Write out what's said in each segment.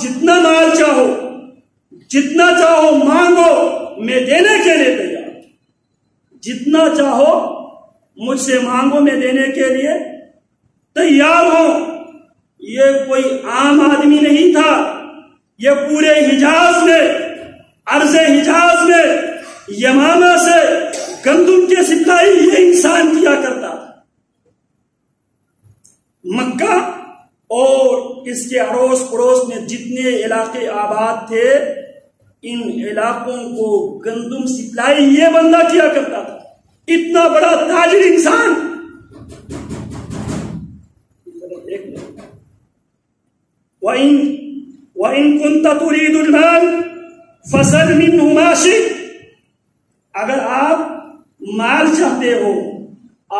جتنا مال چاہو، جتنا چاہو مانگو، میں دینے کے لیے تیار، جتنا چاہو مجھ سے مانگو، میں دینے کے لیے تیار ہوں۔ یہ کوئی عام آدمی نہیں تھا، یہ پورے حجاز میں، عرض حجاز میں، یمامہ سے گندم کی سپلائی یہ انسان کیا کرتا تھا۔ مکہ اور اس کے اڑوس پڑوس میں جتنے علاقے آباد تھے، ان علاقوں کو گندم سپلائی یہ بندہ کیا کرتا تھا۔ اتنا بڑا تاجر انسان۔ وَإِن كُنْتَ تُرِيدُ الْمَالَ فَسَلْ مِنْهُ مَا شِئْتَ، اگر آپ مال چاہتے ہو،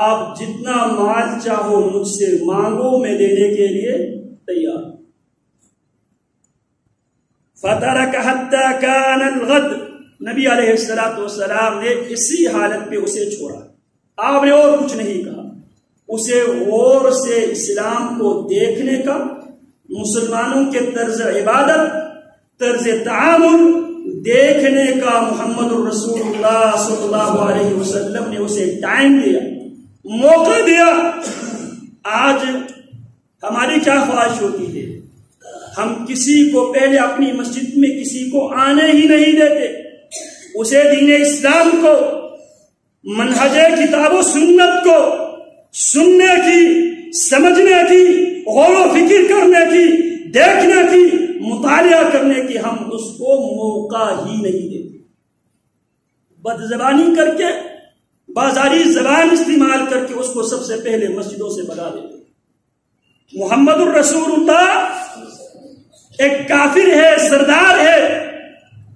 آپ جتنا مال چاہو مجھ سے مانگو، میں دینے کے لیے تیار۔ فَتَرَكَ حَتَّى كَانَ الْغَدْ، نبی علیہ السلام نے اسی حالت پہ اسے چھوڑا، آپ نے اور کچھ نہیں کہا۔ اسے غور سے اسلام کو دیکھنے کا، مسلمانوں کے طرز عبادت، طرز تعامل دیکھنے کا محمد الرسول اللہ صلی اللہ علیہ وسلم نے اسے ٹائم دیا، موقع دیا۔ آج ہماری کیا خواہش ہوتی ہے؟ ہم کسی کو پہلے اپنی مسجد میں کسی کو آنے ہی نہیں دیتے، اسے دین اسلام کو، منہج کتاب و سنت کو سننے کی، سمجھنے کی، غور و فکر کرنے کی، دیکھنے کی، مطالعہ کرنے کی ہم اس کو موقع ہی نہیں دیتے۔ بد زبانی کر کے، بازاری زبان استعمال کر کے اس کو سب سے پہلے مسجدوں سے بھگا دیتے۔ محمد الرسول اللہ ایک کافر ہے، سردار ہے،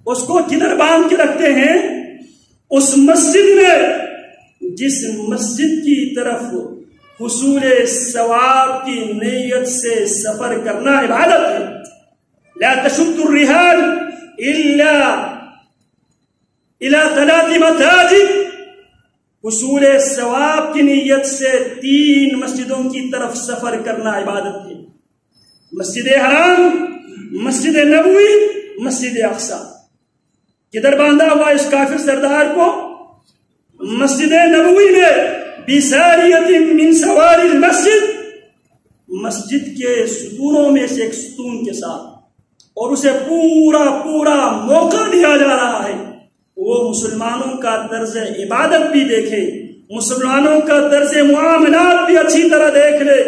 اس کو کدھر باندھ کے رکھتے ہیں؟ اس مسجد میں، جس مسجد کی طرف حصول ثواب کی نیت سے سفر کرنا عبادت ہے۔ لا تشد الرحال الا الى 3 مساجد، حصول ثواب کی نیت سے 3 مسجدوں کی طرف سفر کرنا عبادت ہے۔ مسجد حرام، مسجد نبوی، مسجد اقصی۔ کدھر باندھا ہوا اس کافر سردار کو؟ مسجد نبوی میں، بساریۃ من سوار المسجد، مسجد کے ستونوں میں سے ایک ستون کے ساتھ، اور اسے پورا موقع دیا جا رہا ہے وہ مسلمانوں کا طرز عبادت بھی دیکھے، مسلمانوں کا طرز معاملات بھی اچھی طرح دیکھ لے،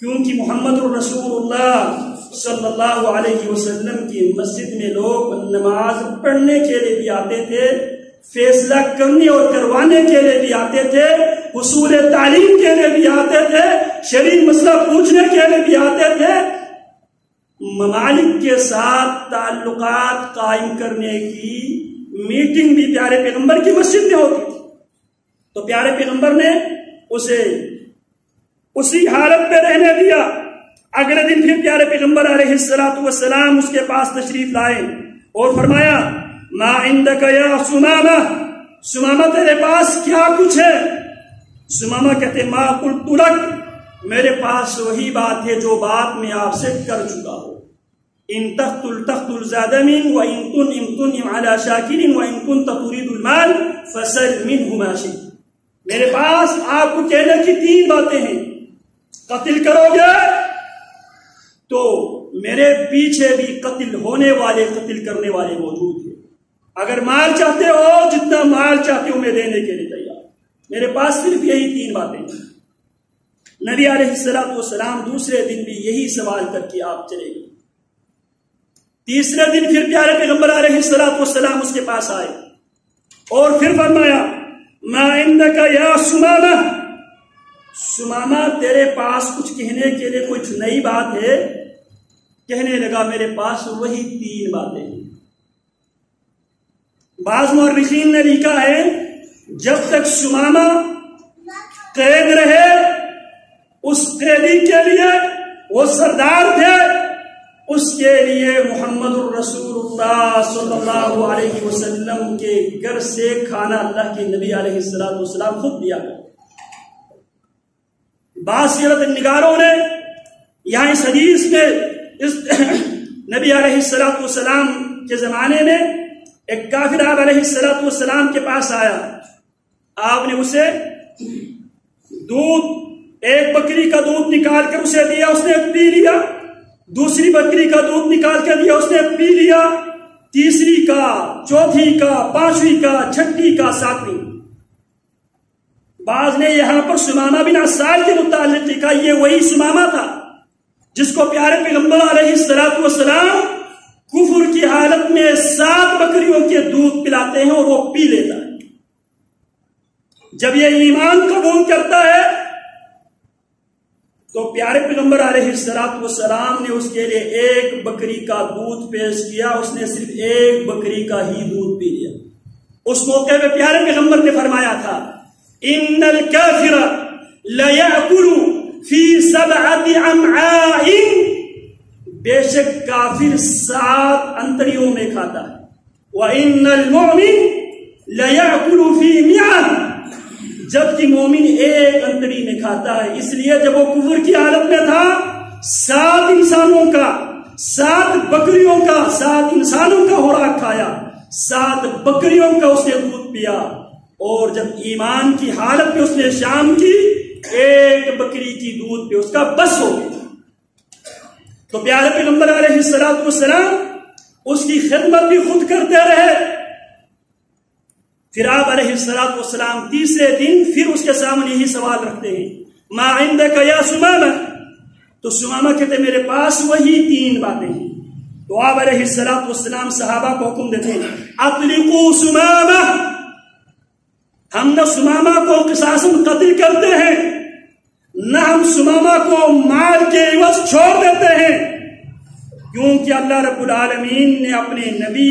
کیونکہ محمد الرسول اللہ صلی اللہ علیہ وسلم کی مسجد میں لوگ نماز پڑھنے کے لیے بھی آتے تھے، فیصلہ کرنے اور کروانے کے لیے بھی آتے تھے، حصول تعلیم کے لیے بھی آتے تھے، شرعی مسئلہ پوچھنے کے لیے بھی آتے تھے، ممالک کے ساتھ تعلقات قائم کرنے کی میٹنگ بھی پیارے پیغمبر کی مسجد میں ہوتی تھی۔ تو پیارے پیغمبر نے اسے اسی حالت پہ رہنے دیا۔ اگلے دن پھر پیارے پیغمبر علیہ السلام اس کے پاس تشریف لائے اور فرمایا، ما عندک یا سمامہ، سمامہ تیرے پاس کیا کچھ ہے؟ سمامہ کہتے ما قلت لک، میرے پاس وہی بات ہے جو بات میں آپ سے کر چکا ہوں۔ ان تقتل زادمین وان تنعم علی شاکر وان کنت تريد المال فسل منه ما شئت۔ میرے پاس آپ کو کہنے کی 3 باتیں ہیں۔ قتل کرو گے تو میرے پیچھے بھی قتل ہونے والے، قتل کرنے والے موجود ہیں۔ اگر مال چاہتے ہو، جتنا مال چاہتے ہو میں دینے کے لیے تیار۔ میرے پاس صرف یہی 3 باتیں ہیں۔ نبی علیہ السلام دوسرے دن بھی یہی سوال کر کے آپ چلے گئے۔ تیسرے دن پھر پیارے پیغمبر علیہ السلام اس کے پاس آئے اور پھر فرمایا، ما عندک یا سمامہ، سمامہ تیرے پاس کچھ کہنے کے لیے کچھ نئی بات ہے؟ کہنے لگا، میرے پاس وہی 3 باتیں ہیں۔ بعض مورخین نے لکھا ہے جب تک سمامہ قید رہے، اس قیدی کے لیے، وہ سردار تھے، اس کے لیے محمد الرسول اللہ صلی اللہ علیہ وسلم کے گھر سے کھانا اللہ کے نبی علیہ السلام خود دیا کرتے۔ بعض سیرت نگاروں نے یہاں اس حدیث میں نبی علیہ السلام کے زمانے میں ایک کافر آپ علیہ السلام کے پاس آیا. آپ نے اسے ایک بکری کا دودھ نکال کر اسے دیا, اس نے پی لیا. دوسری بکری کا دودھ نکال کر دیا, اس نے پی لیا. تیسری کا, چوتھی کا, پانچویں کا, چھٹی کا, ساتویں. بعض نے یہاں پر سمامہ بن عسال کے متعلق لکھا یہ وہی سمامہ تھا جس کو پیارے پیغمبر علیہ السلام کفر کی حالت میں 7 بکریوں کے دودھ پلاتے ہیں اور وہ پی لیتا ہے. جب یہ ایمان قبول کرتا ہے تو پیارے پیغمبر علیہ السلام نے اس کے لیے 1 بکری کا دودھ پیش کیا. اس نے صرف 1 بکری کا ہی دودھ پی لیا. اس موقع پہ پیارے پیغمبر نے فرمایا تھا ان الکافر لیأکل فی 7 امعاء, بے شک کافر 7 انتڑیوں میں کھاتا ہے. وَإِنَّ الْمُؤْمِنَ لَيَأْكُلُ فِي 100, جبکہ مومن 1 انتڑی میں کھاتا ہے. اس لیے جب وہ کفر کی حالت میں تھا 7 انسانوں کا, 7 بکریوں کا, 7 انسانوں کا خوراک کھایا, 7 بکریوں کا اس نے دودھ پیا. اور جب ایمان کی حالت میں اس نے شام کی 1 بکری کی دودھ پہ اس کا بس ہو گیا. تو پیارے پیغمبر علیہ السلام اس کی خدمت بھی خود کرتے رہے. پھر آپ علیہ السلام تیسرے دن پھر اس کے سامنے یہی سوال رکھتے ہیں ما عندک یا سمامہ. تو سمامہ کہتے میرے پاس وہی 3 باتیں ہیں. تو آپ علیہ السلام صحابہ کو حکم دیتے ہیں اطلقوا سمامہ, ہم نہ سمامہ کو قصاصاً قتل کرتے ہیں نہ ہم سمامہ کو مال کے عوض چھوڑ دیتے ہیں, کیونکہ اللہ رب العالمین نے اپنے نبی